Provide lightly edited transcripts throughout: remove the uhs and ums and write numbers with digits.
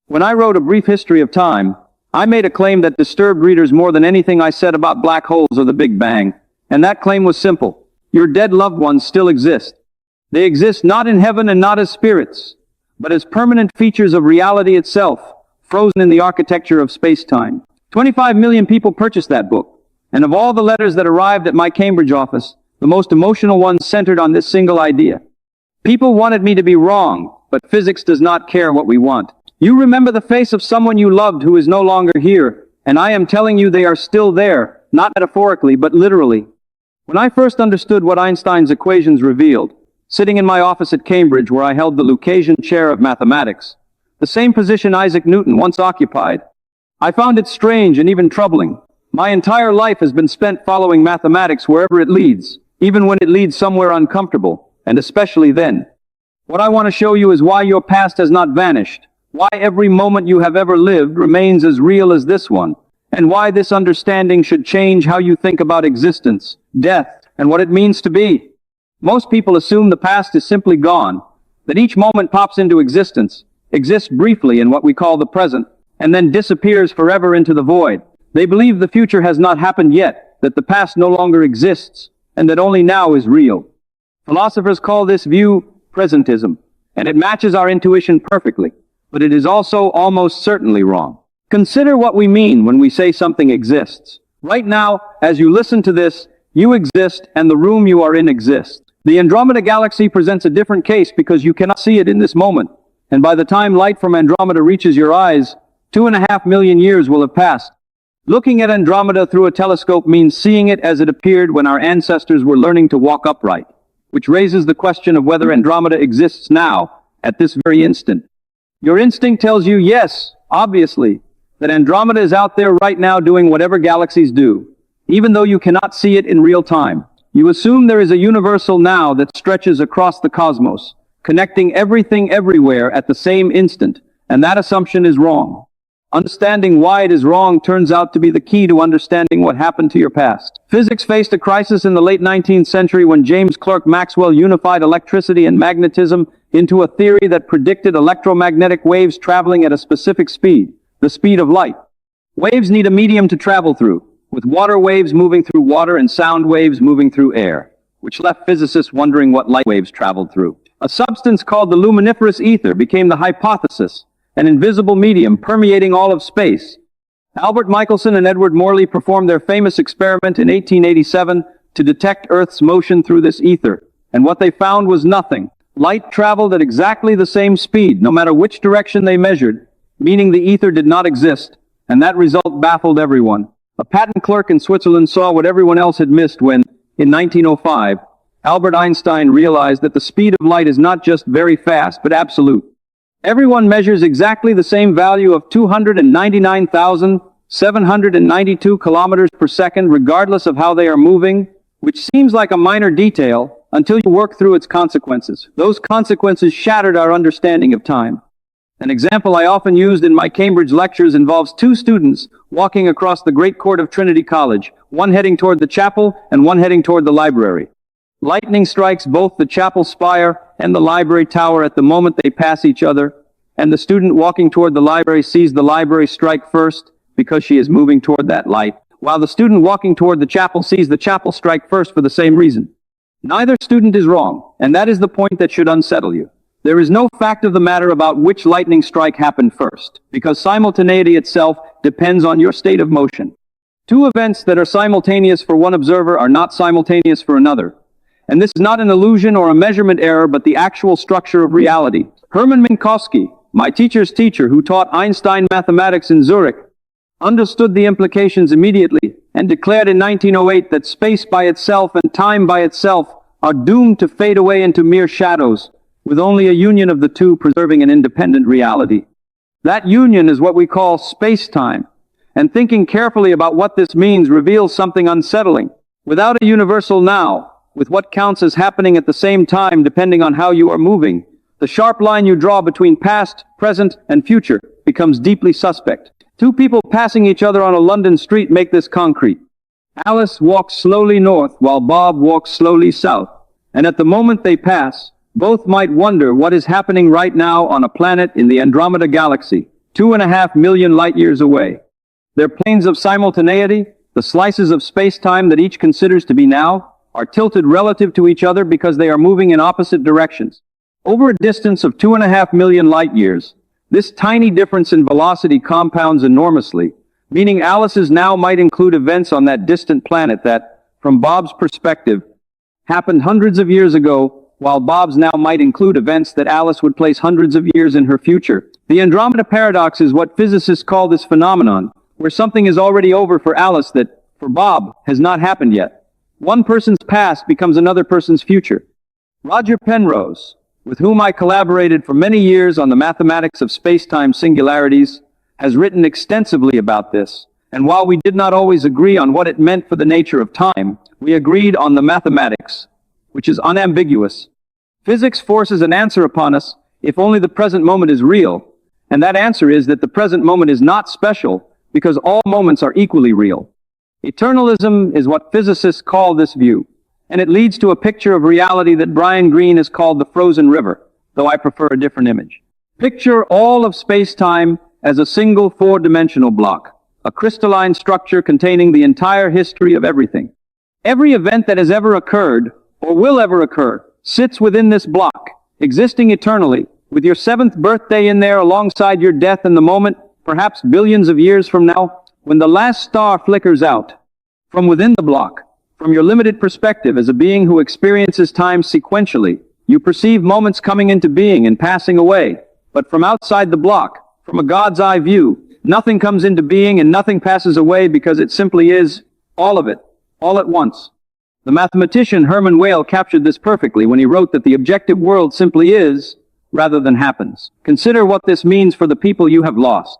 When I wrote A Brief History of Time, I made a claim that disturbed readers more than anything I said about black holes or the Big Bang. And that claim was simple. Your dead loved ones still exist. They exist not in heaven and not as spirits, but as permanent features of reality itself, frozen in the architecture of space-time. 25 million people purchased that book. And of all the letters that arrived at my Cambridge office, the most emotional ones centered on this single idea. People wanted me to be wrong, but physics does not care what we want. You remember the face of someone you loved who is no longer here, and I am telling you they are still there, not metaphorically, but literally. When I first understood what Einstein's equations revealed, sitting in my office at Cambridge where I held the Lucasian chair of mathematics, the same position Isaac Newton once occupied, I found it strange and even troubling. My entire life has been spent following mathematics wherever it leads, even when it leads somewhere uncomfortable, and especially then. What I want to show you is why your past has not vanished, why every moment you have ever lived remains as real as this one, and why this understanding should change how you think about existence, death, and what it means to be. Most people assume the past is simply gone, that each moment pops into existence, exists briefly in what we call the present, and then disappears forever into the void. They believe the future has not happened yet, that the past no longer exists, and that only now is real. Philosophers call this view presentism, and it matches our intuition perfectly. But it is also almost certainly wrong. Consider what we mean when we say something exists. Right now, as you listen to this, you exist and the room you are in exists. The Andromeda galaxy presents a different case because you cannot see it in this moment. And by the time light from Andromeda reaches your eyes, 2.5 million years will have passed. Looking at Andromeda through a telescope means seeing it as it appeared when our ancestors were learning to walk upright, which raises the question of whether Andromeda exists now, at this very instant. Your instinct tells you, yes, obviously, that Andromeda is out there right now doing whatever galaxies do, even though you cannot see it in real time. You assume there is a universal now that stretches across the cosmos, connecting everything everywhere at the same instant, and that assumption is wrong. Understanding why it is wrong turns out to be the key to understanding what happened to your past. Physics faced a crisis in the late 19th century when James Clerk Maxwell unified electricity and magnetism into a theory that predicted electromagnetic waves traveling at a specific speed, the speed of light. Waves need a medium to travel through, with water waves moving through water and sound waves moving through air, which left physicists wondering what light waves traveled through. A substance called the luminiferous ether became the hypothesis, an invisible medium permeating all of space. Albert Michelson and Edward Morley performed their famous experiment in 1887 to detect Earth's motion through this ether, and what they found was nothing. Light traveled at exactly the same speed, no matter which direction they measured, meaning the ether did not exist, and that result baffled everyone. A patent clerk in Switzerland saw what everyone else had missed when, in 1905, Albert Einstein realized that the speed of light is not just very fast, but absolute. Everyone measures exactly the same value of 299,792 kilometers per second, regardless of how they are moving, which seems like a minor detail until you work through its consequences. Those consequences shattered our understanding of time. An example I often used in my Cambridge lectures involves two students walking across the great court of Trinity College, one heading toward the chapel and one heading toward the library. Lightning strikes both the chapel spire and the library tower at the moment they pass each other, and the student walking toward the library sees the library strike first because she is moving toward that light, while the student walking toward the chapel sees the chapel strike first for the same reason. Neither student is wrong, and that is the point that should unsettle you. There is no fact of the matter about which lightning strike happened first, because simultaneity itself depends on your state of motion. Two events that are simultaneous for one observer are not simultaneous for another. And this is not an illusion or a measurement error, but the actual structure of reality. Hermann Minkowski, my teacher's teacher who taught Einstein mathematics in Zurich, understood the implications immediately and declared in 1908 that space by itself and time by itself are doomed to fade away into mere shadows, with only a union of the two preserving an independent reality. That union is what we call space-time, and thinking carefully about what this means reveals something unsettling. Without a universal now, with what counts as happening at the same time depending on how you are moving, the sharp line you draw between past, present, and future becomes deeply suspect. Two people passing each other on a London street make this concrete. Alice walks slowly north while Bob walks slowly south, and at the moment they pass, both might wonder what is happening right now on a planet in the Andromeda galaxy, 2.5 million light-years away. Their planes of simultaneity, the slices of space-time that each considers to be now, are tilted relative to each other because they are moving in opposite directions. Over a distance of 2.5 million light-years, this tiny difference in velocity compounds enormously, meaning Alice's now might include events on that distant planet that, from Bob's perspective, happened hundreds of years ago, while Bob's now might include events that Alice would place hundreds of years in her future. The Andromeda paradox is what physicists call this phenomenon, where something is already over for Alice that, for Bob, has not happened yet. One person's past becomes another person's future. Roger Penrose, with whom I collaborated for many years on the mathematics of space-time singularities, has written extensively about this, and while we did not always agree on what it meant for the nature of time, we agreed on the mathematics, which is unambiguous. Physics forces an answer upon us if only the present moment is real, and that answer is that the present moment is not special because all moments are equally real. Eternalism is what physicists call this view, and it leads to a picture of reality that Brian Greene has called the frozen river, though I prefer a different image. Picture all of space-time as a single four-dimensional block, a crystalline structure containing the entire history of everything. Every event that has ever occurred, or will ever occur, sits within this block, existing eternally, with your 7th birthday in there alongside your death and the moment, perhaps billions of years from now, when the last star flickers out. From within the block, from your limited perspective as a being who experiences time sequentially, you perceive moments coming into being and passing away. But from outside the block, from a God's eye view, nothing comes into being and nothing passes away because it simply is, all of it, all at once. The mathematician Hermann Weyl captured this perfectly when he wrote that the objective world simply is, rather than happens. Consider what this means for the people you have lost.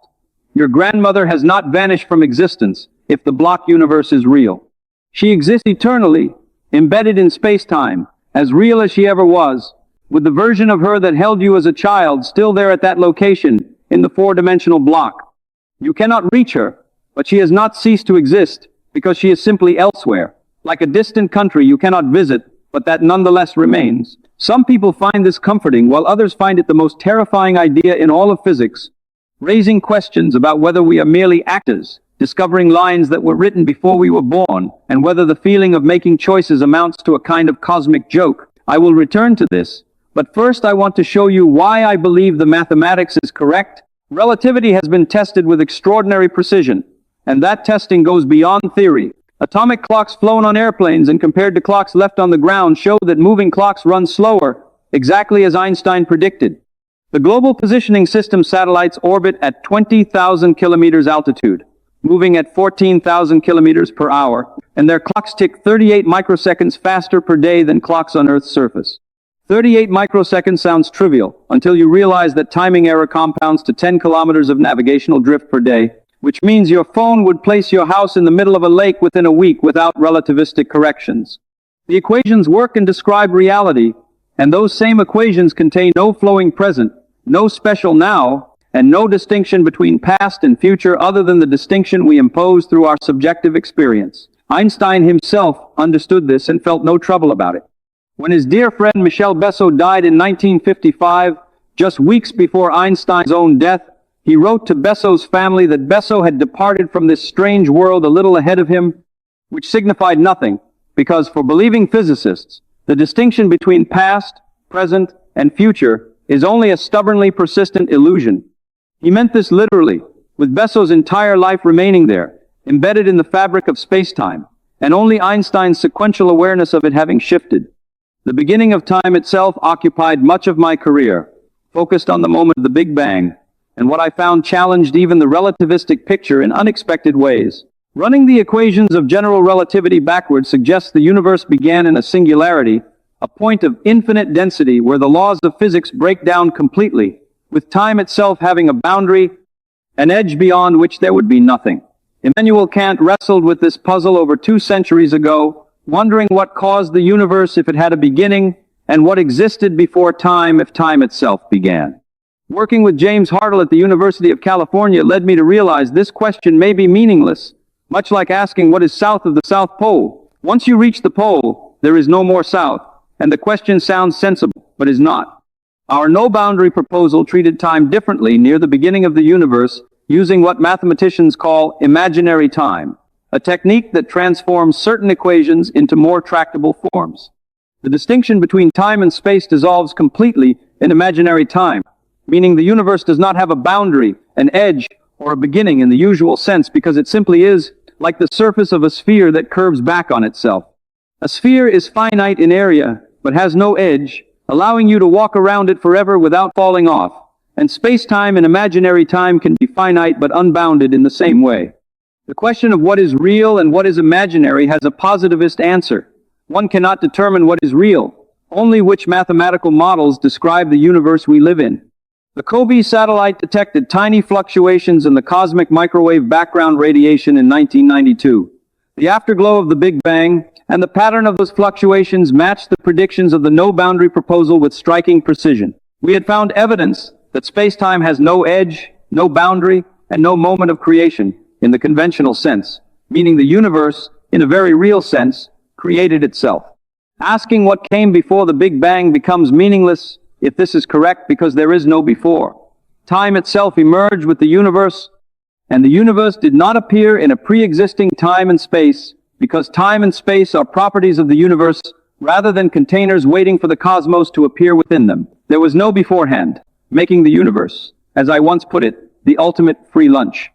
Your grandmother has not vanished from existence if the block universe is real. She exists eternally, embedded in space-time, as real as she ever was, with the version of her that held you as a child still there at that location in the four-dimensional block. You cannot reach her, but she has not ceased to exist because she is simply elsewhere, like a distant country you cannot visit, but that nonetheless remains. Some people find this comforting, while others find it the most terrifying idea in all of physics, raising questions about whether we are merely actors, discovering lines that were written before we were born, and whether the feeling of making choices amounts to a kind of cosmic joke. I will return to this, but first I want to show you why I believe the mathematics is correct. Relativity has been tested with extraordinary precision, and that testing goes beyond theory. Atomic clocks flown on airplanes and compared to clocks left on the ground show that moving clocks run slower, exactly as Einstein predicted. The Global Positioning System satellites orbit at 20,000 kilometers altitude, moving at 14,000 kilometers per hour, and their clocks tick 38 microseconds faster per day than clocks on Earth's surface. 38 microseconds sounds trivial until you realize that timing error compounds to 10 kilometers of navigational drift per day, which means your phone would place your house in the middle of a lake within a week without relativistic corrections. The equations work and describe reality, and those same equations contain no flowing present, no special now, and no distinction between past and future other than the distinction we impose through our subjective experience. Einstein himself understood this and felt no trouble about it. When his dear friend Michel Besso died in 1955, just weeks before Einstein's own death, he wrote to Besso's family that Besso had departed from this strange world a little ahead of him, which signified nothing, because for believing physicists, the distinction between past, present, and future is only a stubbornly persistent illusion. He meant this literally, with Besso's entire life remaining there, embedded in the fabric of space-time, and only Einstein's sequential awareness of it having shifted. The beginning of time itself occupied much of my career, focused on the moment of the Big Bang, and what I found challenged even the relativistic picture in unexpected ways. Running the equations of general relativity backwards suggests the universe began in a singularity, a point of infinite density where the laws of physics break down completely, with time itself having a boundary, an edge beyond which there would be nothing. Immanuel Kant wrestled with this puzzle over 2 centuries ago, wondering what caused the universe if it had a beginning, and what existed before time if time itself began. Working with James Hartle at the University of California led me to realize this question may be meaningless, much like asking what is south of the South Pole. Once you reach the pole, there is no more south, and the question sounds sensible, but is not. Our no-boundary proposal treated time differently near the beginning of the universe, using what mathematicians call imaginary time, a technique that transforms certain equations into more tractable forms. The distinction between time and space dissolves completely in imaginary time, meaning the universe does not have a boundary, an edge, or a beginning in the usual sense, because it simply is like the surface of a sphere that curves back on itself. A sphere is finite in area, but has no edge, allowing you to walk around it forever without falling off. And space-time in imaginary time can be finite but unbounded in the same way. The question of what is real and what is imaginary has a positivist answer. One cannot determine what is real, only which mathematical models describe the universe we live in. The COBE satellite detected tiny fluctuations in the cosmic microwave background radiation in 1992. The afterglow of the Big Bang and the pattern of those fluctuations matched the predictions of the no-boundary proposal with striking precision. We had found evidence that space-time has no edge, no boundary, and no moment of creation in the conventional sense, meaning the universe, in a very real sense, created itself. Asking what came before the Big Bang becomes meaningless if this is correct, because there is no before. Time itself emerged with the universe, and the universe did not appear in a pre-existing time and space, because time and space are properties of the universe rather than containers waiting for the cosmos to appear within them. There was no beforehand, making the universe, as I once put it, the ultimate free lunch.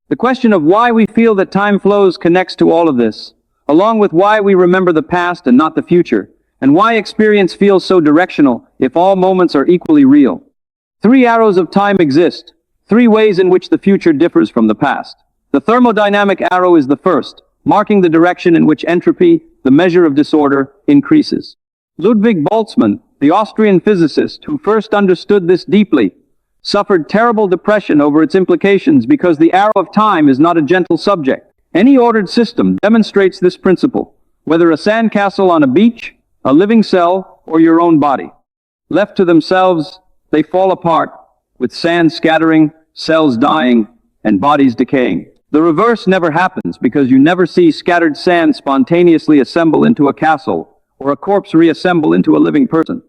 The question of why we feel that time flows connects to all of this, along with why we remember the past and not the future, and why experience feels so directional if all moments are equally real. 3 arrows of time exist, 3 ways in which the future differs from the past. The thermodynamic arrow is the first, marking the direction in which entropy, the measure of disorder, increases. Ludwig Boltzmann, the Austrian physicist who first understood this deeply, suffered terrible depression over its implications because the arrow of time is not a gentle subject. Any ordered system demonstrates this principle, whether a sandcastle on a beach, a living cell, or your own body. Left to themselves, they fall apart, with sand scattering, cells dying, and bodies decaying. The reverse never happens, because you never see scattered sand spontaneously assemble into a castle, or a corpse reassemble into a living person.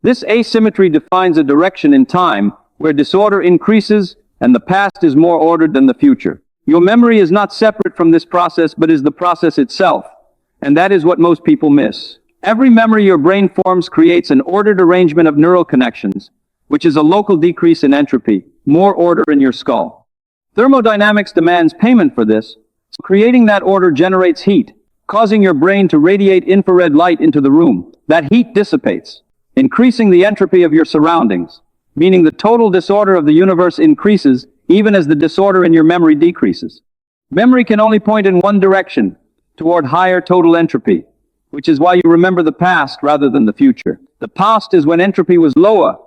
This asymmetry defines a direction in time where disorder increases and the past is more ordered than the future. Your memory is not separate from this process, but is the process itself, and that is what most people miss. Every memory your brain forms creates an ordered arrangement of neural connections, which is a local decrease in entropy, more order in your skull. Thermodynamics demands payment for this, so creating that order generates heat, causing your brain to radiate infrared light into the room. That heat dissipates, increasing the entropy of your surroundings, meaning the total disorder of the universe increases even as the disorder in your memory decreases. Memory can only point in one direction, toward higher total entropy, which is why you remember the past rather than the future. The past is when entropy was lower,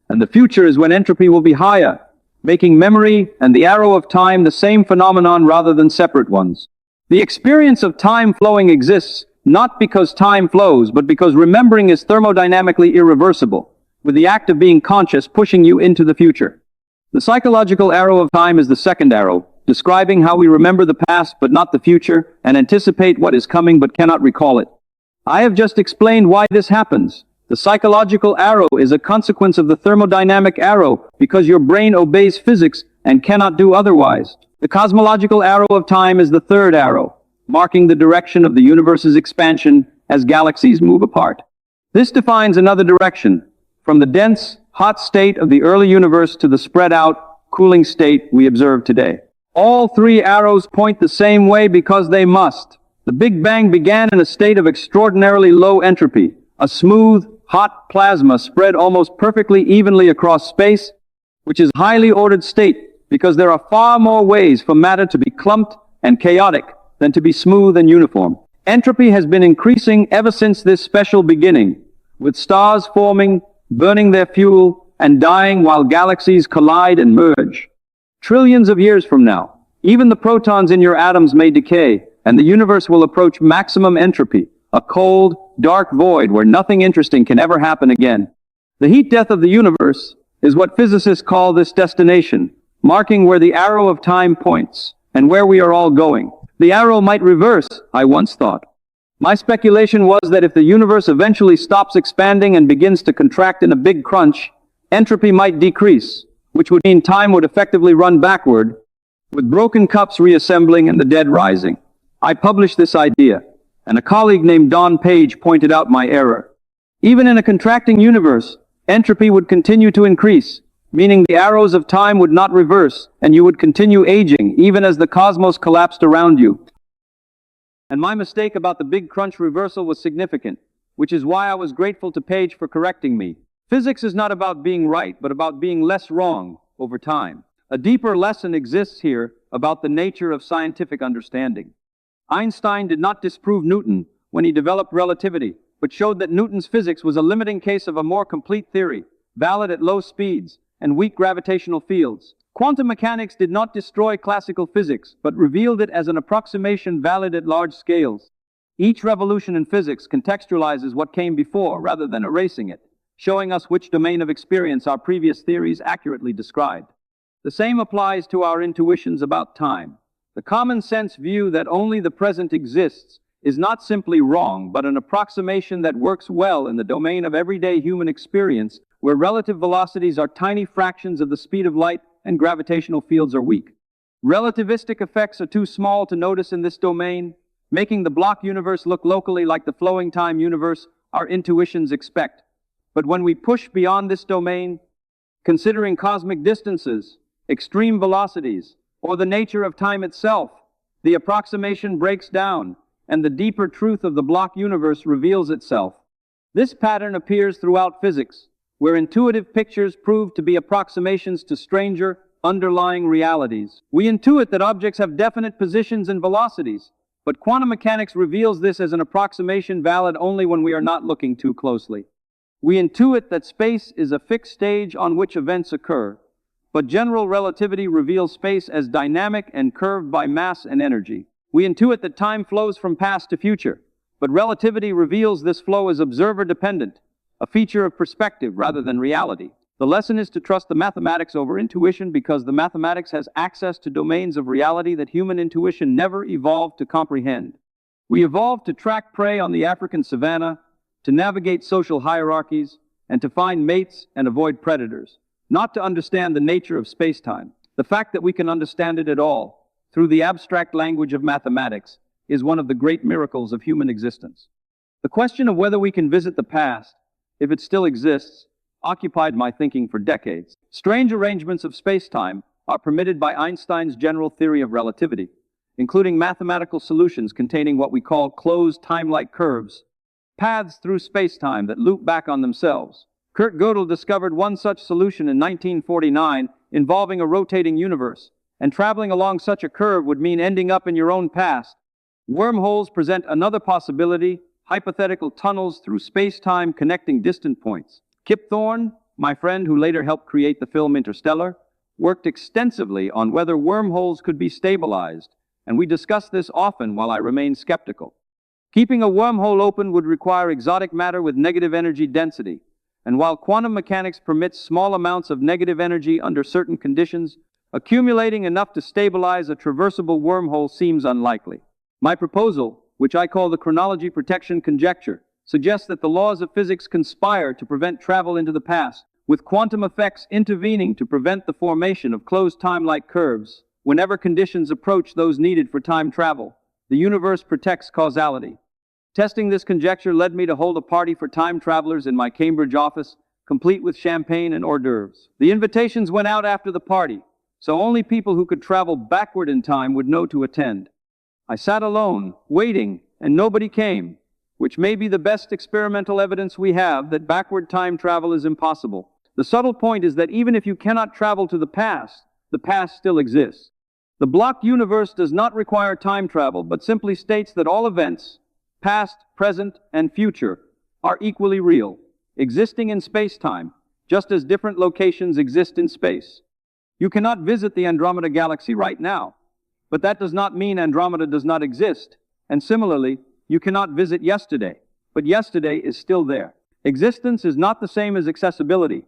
and the future is when entropy will be higher, making memory and the arrow of time the same phenomenon rather than separate ones. The experience of time flowing exists not because time flows, but because remembering is thermodynamically irreversible, with the act of being conscious pushing you into the future. The psychological arrow of time is the second arrow, describing how we remember the past but not the future, and anticipate what is coming but cannot recall it. I have just explained why this happens. The psychological arrow is a consequence of the thermodynamic arrow because your brain obeys physics and cannot do otherwise. The cosmological arrow of time is the third arrow, marking the direction of the universe's expansion as galaxies move apart. This defines another direction, from the dense, hot state of the early universe to the spread out, cooling state we observe today. All 3 arrows point the same way because they must. The Big Bang began in a state of extraordinarily low entropy, a smooth, hot plasma spread almost perfectly evenly across space, which is a highly ordered state because there are far more ways for matter to be clumped and chaotic than to be smooth and uniform. Entropy has been increasing ever since this special beginning, with stars forming, burning their fuel, and dying while galaxies collide and merge. Trillions of years from now, even the protons in your atoms may decay, and the universe will approach maximum entropy, a cold, dark void where nothing interesting can ever happen again. The heat death of the universe is what physicists call this destination, marking where the arrow of time points, and where we are all going. The arrow might reverse, I once thought. My speculation was that if the universe eventually stops expanding and begins to contract in a big crunch, entropy might decrease, which would mean time would effectively run backward, with broken cups reassembling and the dead rising. I published this idea, and a colleague named Don Page pointed out my error. Even in a contracting universe, entropy would continue to increase, meaning the arrows of time would not reverse, and you would continue aging even as the cosmos collapsed around you. And my mistake about the Big Crunch reversal was significant, which is why I was grateful to Page for correcting me. Physics is not about being right, but about being less wrong over time. A deeper lesson exists here about the nature of scientific understanding. Einstein did not disprove Newton when he developed relativity, but showed that Newton's physics was a limiting case of a more complete theory, valid at low speeds and weak gravitational fields. Quantum mechanics did not destroy classical physics, but revealed it as an approximation valid at large scales. Each revolution in physics contextualizes what came before rather than erasing it, showing us which domain of experience our previous theories accurately described. The same applies to our intuitions about time. The common sense view that only the present exists is not simply wrong, but an approximation that works well in the domain of everyday human experience, where relative velocities are tiny fractions of the speed of light and gravitational fields are weak. Relativistic effects are too small to notice in this domain, making the block universe look locally like the flowing time universe our intuitions expect. But when we push beyond this domain, considering cosmic distances, extreme velocities, or the nature of time itself, the approximation breaks down, and the deeper truth of the block universe reveals itself. This pattern appears throughout physics, where intuitive pictures prove to be approximations to stranger, underlying realities. We intuit that objects have definite positions and velocities, but quantum mechanics reveals this as an approximation valid only when we are not looking too closely. We intuit that space is a fixed stage on which events occur, but general relativity reveals space as dynamic and curved by mass and energy. We intuit that time flows from past to future, but relativity reveals this flow as observer-dependent, a feature of perspective rather than reality. The lesson is to trust the mathematics over intuition because the mathematics has access to domains of reality that human intuition never evolved to comprehend. We evolved to track prey on the African savanna, to navigate social hierarchies, and to find mates and avoid predators, not to understand the nature of space-time. The fact that we can understand it at all, through the abstract language of mathematics, is one of the great miracles of human existence. The question of whether we can visit the past, if it still exists, occupied my thinking for decades. Strange arrangements of space-time are permitted by Einstein's general theory of relativity, including mathematical solutions containing what we call closed time-like curves, paths through space-time that loop back on themselves. Kurt Gödel discovered one such solution in 1949 involving a rotating universe, and traveling along such a curve would mean ending up in your own past. Wormholes present another possibility, hypothetical tunnels through space-time connecting distant points. Kip Thorne, my friend who later helped create the film Interstellar, worked extensively on whether wormholes could be stabilized, and we discussed this often while I remained skeptical. Keeping a wormhole open would require exotic matter with negative energy density, and while quantum mechanics permits small amounts of negative energy under certain conditions, accumulating enough to stabilize a traversable wormhole seems unlikely. My proposal, which I call the chronology protection conjecture, suggests that the laws of physics conspire to prevent travel into the past, with quantum effects intervening to prevent the formation of closed time-like curves. Whenever conditions approach those needed for time travel, the universe protects causality. Testing this conjecture led me to hold a party for time travelers in my Cambridge office, complete with champagne and hors d'oeuvres. The invitations went out after the party, so only people who could travel backward in time would know to attend. I sat alone, waiting, and nobody came, which may be the best experimental evidence we have that backward time travel is impossible. The subtle point is that even if you cannot travel to the past still exists. The block universe does not require time travel, but simply states that all events, past, present, and future, are equally real, existing in space-time, just as different locations exist in space. You cannot visit the Andromeda galaxy right now, but that does not mean Andromeda does not exist. And similarly, you cannot visit yesterday, but yesterday is still there. Existence is not the same as accessibility.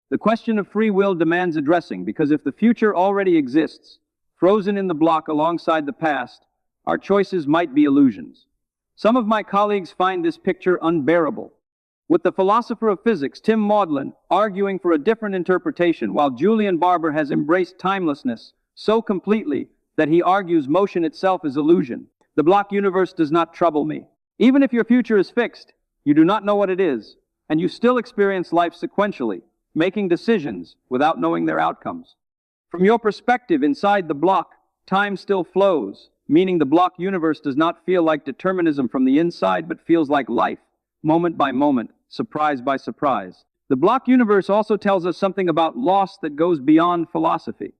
The question of free will demands addressing, because if the future already exists, frozen in the block alongside the past, our choices might be illusions. Some of my colleagues find this picture unbearable. with the philosopher of physics Tim Maudlin arguing for a different interpretation, while Julian Barber has embraced timelessness so completely that he argues motion itself is illusion. The block universe does not trouble me. Even if your future is fixed, you do not know what it is, and you still experience life sequentially, making decisions without knowing their outcomes. From your perspective inside the block, time still flows, meaning the block universe does not feel like determinism from the inside, but feels like life, moment by moment, surprise by surprise. The block universe also tells us something about loss that goes beyond philosophy.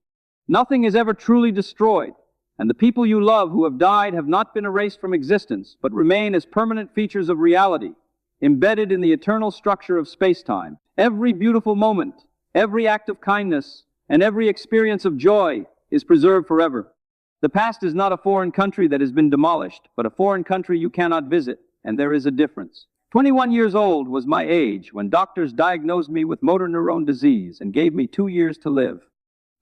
Nothing is ever truly destroyed, and the people you love who have died have not been erased from existence, but remain as permanent features of reality, embedded in the eternal structure of spacetime. Every beautiful moment, every act of kindness, and every experience of joy is preserved forever. The past is not a foreign country that has been demolished, but a foreign country you cannot visit, and there is a difference. 21 years old was my age when doctors diagnosed me with motor neuron disease and gave me 2 years to live.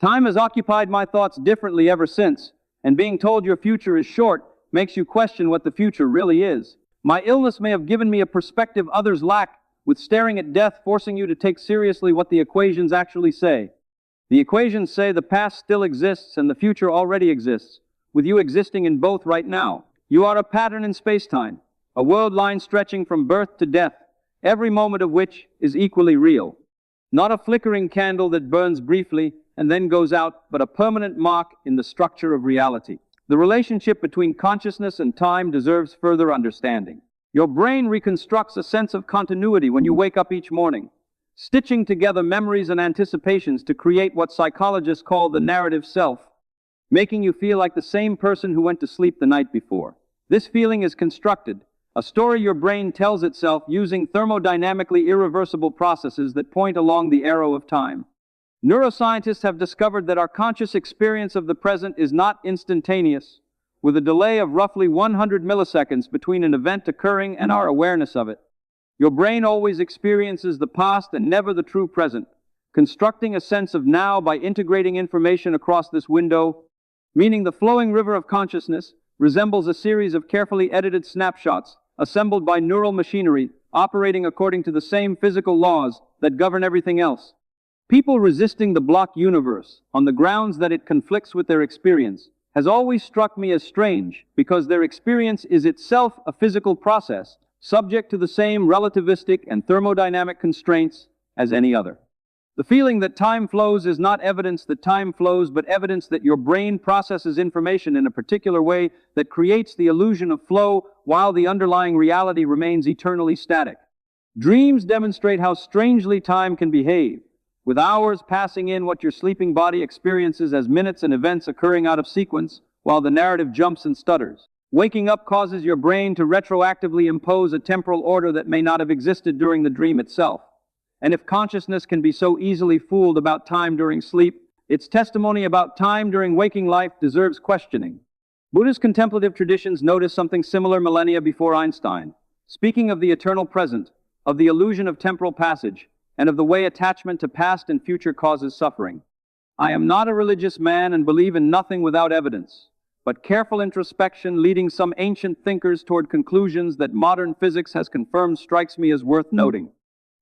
Time has occupied my thoughts differently ever since, and being told your future is short makes you question what the future really is. My illness may have given me a perspective others lack, with staring at death forcing you to take seriously what the equations actually say. The equations say the past still exists and the future already exists, with you existing in both right now. You are a pattern in spacetime, a world line stretching from birth to death, every moment of which is equally real. Not a flickering candle that burns briefly and then goes out, but a permanent mark in the structure of reality. The relationship between consciousness and time deserves further understanding. Your brain reconstructs a sense of continuity when you wake up each morning, stitching together memories and anticipations to create what psychologists call the narrative self, making you feel like the same person who went to sleep the night before. This feeling is constructed, a story your brain tells itself using thermodynamically irreversible processes that point along the arrow of time. Neuroscientists have discovered that our conscious experience of the present is not instantaneous, with a delay of roughly 100 milliseconds between an event occurring and our awareness of it. Your brain always experiences the past and never the true present, constructing a sense of now by integrating information across this window, meaning the flowing river of consciousness resembles a series of carefully edited snapshots assembled by neural machinery operating according to the same physical laws that govern everything else. People resisting the block universe on the grounds that it conflicts with their experience has always struck me as strange, because their experience is itself a physical process, subject to the same relativistic and thermodynamic constraints as any other. The feeling that time flows is not evidence that time flows, but evidence that your brain processes information in a particular way that creates the illusion of flow while the underlying reality remains eternally static. Dreams demonstrate how strangely time can behave, with hours passing in what your sleeping body experiences as minutes and events occurring out of sequence, while the narrative jumps and stutters. Waking up causes your brain to retroactively impose a temporal order that may not have existed during the dream itself. And if consciousness can be so easily fooled about time during sleep, its testimony about time during waking life deserves questioning. Buddhist contemplative traditions notice something similar millennia before Einstein, speaking of the eternal present, of the illusion of temporal passage, and of the way attachment to past and future causes suffering. I am not a religious man and believe in nothing without evidence, but careful introspection leading some ancient thinkers toward conclusions that modern physics has confirmed strikes me as worth noting.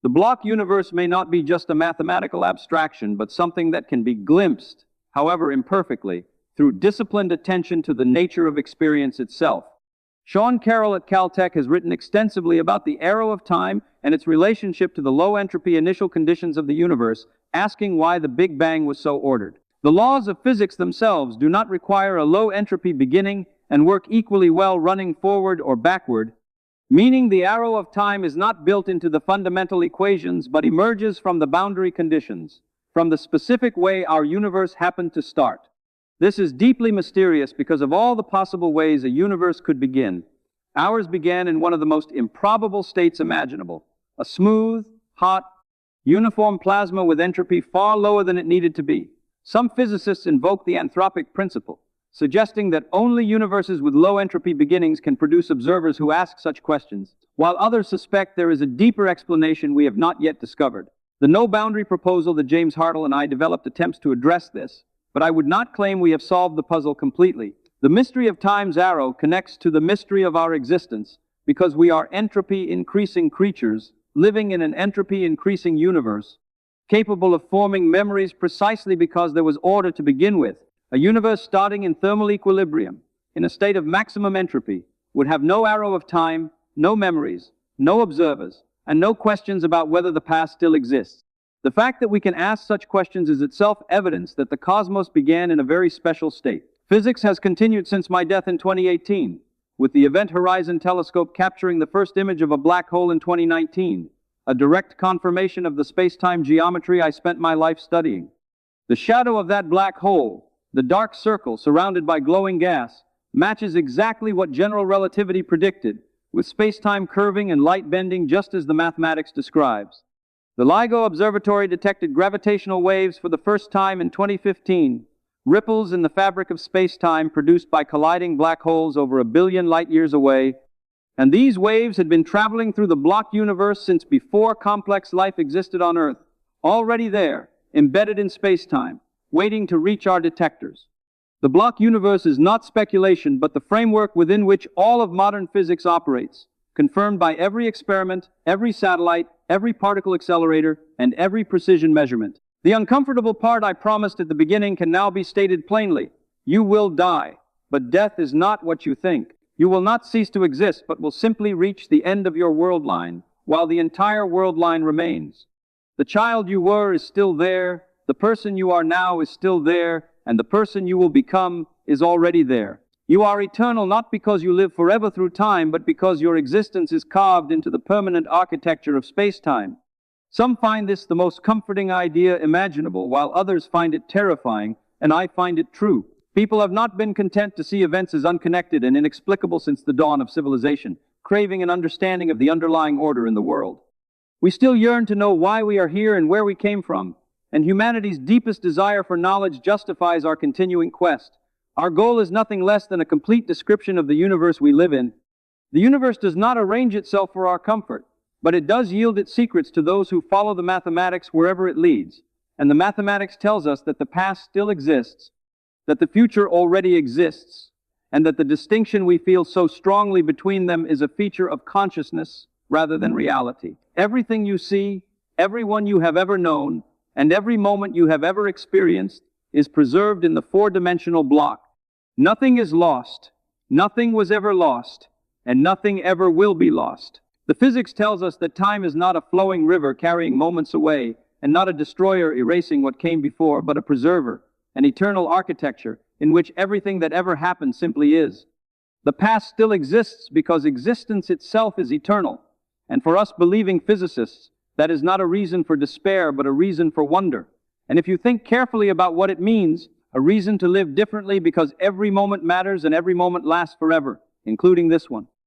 The block universe may not be just a mathematical abstraction, but something that can be glimpsed, however imperfectly, through disciplined attention to the nature of experience itself. Sean Carroll at Caltech has written extensively about the arrow of time and its relationship to the low-entropy initial conditions of the universe, asking why the Big Bang was so ordered. The laws of physics themselves do not require a low-entropy beginning and work equally well running forward or backward, meaning the arrow of time is not built into the fundamental equations but emerges from the boundary conditions, from the specific way our universe happened to start. This is deeply mysterious because of all the possible ways a universe could begin. Ours began in one of the most improbable states imaginable, a smooth, hot, uniform plasma with entropy far lower than it needed to be. Some physicists invoke the anthropic principle, suggesting that only universes with low entropy beginnings can produce observers who ask such questions, while others suspect there is a deeper explanation we have not yet discovered. The no-boundary proposal that James Hartle and I developed attempts to address this, but I would not claim we have solved the puzzle completely. The mystery of time's arrow connects to the mystery of our existence, because we are entropy-increasing creatures living in an entropy-increasing universe, capable of forming memories precisely because there was order to begin with. A universe starting in thermal equilibrium, in a state of maximum entropy, would have no arrow of time, no memories, no observers, and no questions about whether the past still exists. The fact that we can ask such questions is itself evidence that the cosmos began in a very special state. Physics has continued since my death in 2018, with the Event Horizon Telescope capturing the first image of a black hole in 2019, a direct confirmation of the space-time geometry I spent my life studying. The shadow of that black hole, the dark circle surrounded by glowing gas, matches exactly what general relativity predicted, with space-time curving and light bending just as the mathematics describes. The LIGO Observatory detected gravitational waves for the first time in 2015, ripples in the fabric of space-time produced by colliding black holes over 1 billion light-years away, and these waves had been traveling through the block universe since before complex life existed on Earth, already there, embedded in space-time, waiting to reach our detectors. The block universe is not speculation, but the framework within which all of modern physics operates, confirmed by every experiment, every satellite, every particle accelerator, and every precision measurement. The uncomfortable part I promised at the beginning can now be stated plainly. You will die, but death is not what you think. You will not cease to exist, but will simply reach the end of your world line, while the entire world line remains. The child you were is still there, the person you are now is still there, and the person you will become is already there. You are eternal not because you live forever through time, but because your existence is carved into the permanent architecture of space-time. Some find this the most comforting idea imaginable, while others find it terrifying, and I find it true. People have not been content to see events as unconnected and inexplicable since the dawn of civilization, craving an understanding of the underlying order in the world. We still yearn to know why we are here and where we came from, and humanity's deepest desire for knowledge justifies our continuing quest. Our goal is nothing less than a complete description of the universe we live in. The universe does not arrange itself for our comfort, but it does yield its secrets to those who follow the mathematics wherever it leads. And the mathematics tells us that the past still exists, that the future already exists, and that the distinction we feel so strongly between them is a feature of consciousness rather than reality. Everything you see, everyone you have ever known, and every moment you have ever experienced is preserved in the four-dimensional block. Nothing is lost, nothing was ever lost, and nothing ever will be lost. The physics tells us that time is not a flowing river carrying moments away, and not a destroyer erasing what came before, but a preserver, an eternal architecture in which everything that ever happened simply is. The past still exists because existence itself is eternal, and for us believing physicists, that is not a reason for despair, but a reason for wonder. And if you think carefully about what it means, a reason to live differently because every moment matters and every moment lasts forever, including this one.